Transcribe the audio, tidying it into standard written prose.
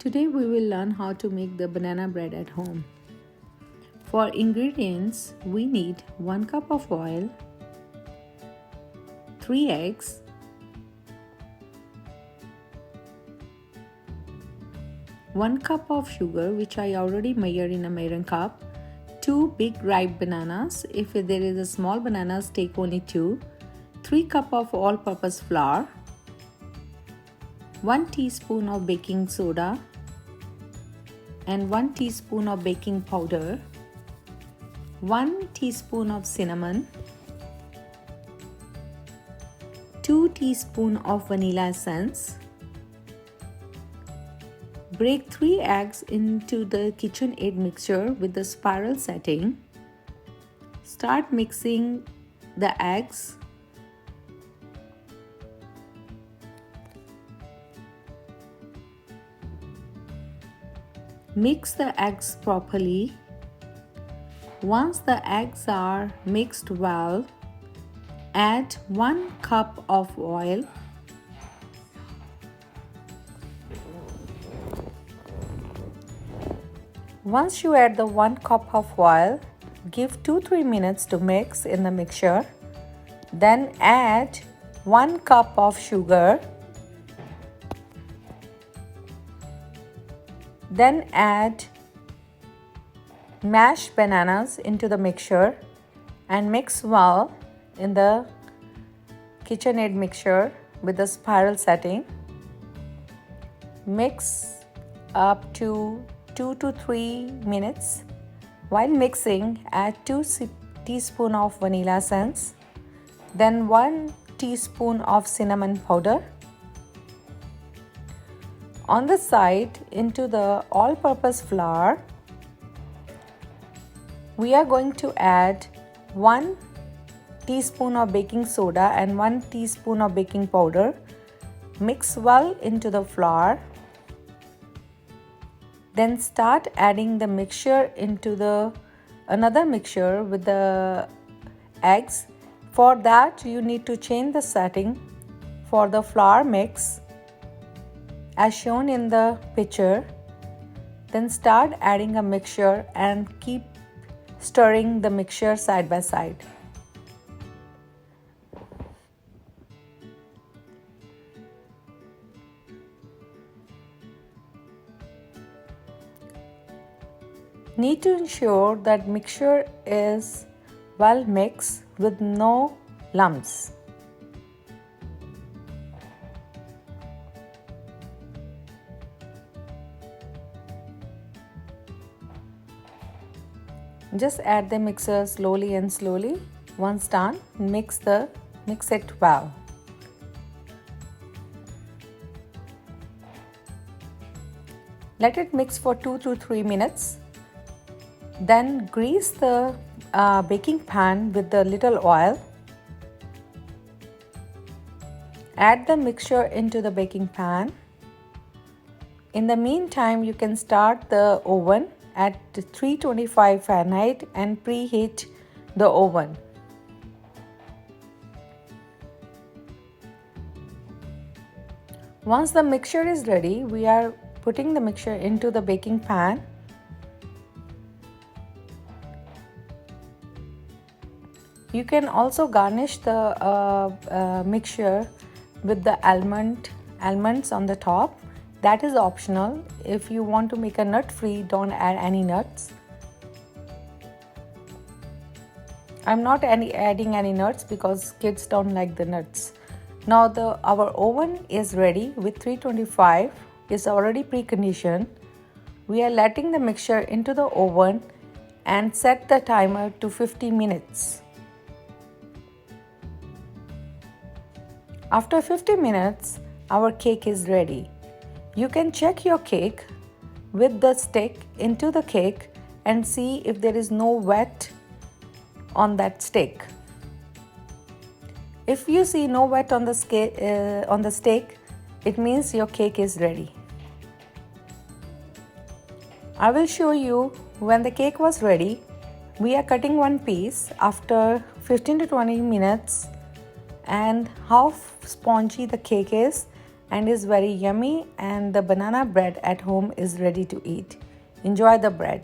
Today we will learn how to make the banana bread at home. For ingredients, we need 1 cup of oil, 3 eggs, 1 cup of sugar which I already measured in a measuring cup, 2 big ripe bananas, if there is a small bananas take only 2, 3 cup of all-purpose flour, 1 teaspoon of baking soda and 1 teaspoon of baking powder, 1 teaspoon of cinnamon, 2 teaspoon of vanilla essence. Break 3 eggs into the KitchenAid mixture with the spiral setting. Start mixing the eggs. Mix the eggs properly. Once the eggs are mixed well, add 1 cup of oil. Once you add the 1 cup of oil, give 2-3 minutes to mix in the mixture. Then add 1 cup of sugar. Then add mashed bananas into the mixture and mix well in the KitchenAid mixture with the spiral setting. Mix up to 2 to 3 minutes. While mixing, add 2 teaspoons of vanilla essence, then 1 teaspoon of cinnamon powder. On the side, into the all-purpose flour, we are going to add 1 teaspoon of baking soda and 1 teaspoon of baking powder. Mix well into the flour. Then start adding the mixture into another mixture with the eggs. For that, you need to change the setting for the flour mix as shown in the picture. Then start adding a mixture and keep stirring the mixture side by side. Need to ensure that mixture is well mixed with no lumps. Just add the mixer slowly and slowly. Once done, mix it well. Let it mix for 2 to 3 minutes. Then grease the baking pan with a little oil. Add the mixture into the baking pan. In the meantime, you can start the oven at 325 Fahrenheit and preheat the oven. Once the mixture is ready, we are putting the mixture into the baking pan. You can also garnish the mixture with the almonds on the top. That is optional. If you want to make a nut-free, don't add any nuts. I'm not adding any nuts because kids don't like the nuts. Now our oven is ready with 325. It's already preconditioned. We are letting the mixture into the oven and set the timer to 50 minutes. After 50 minutes, our cake is ready. You can check your cake with the stick into the cake and see if there is no wet on that stick. If you see no wet on the stick, it means your cake is ready. I will show you when the cake was ready. We are cutting one piece after 15 to 20 minutes and how spongy the cake is and is very yummy, and the banana bread at home is ready to eat. Enjoy the bread.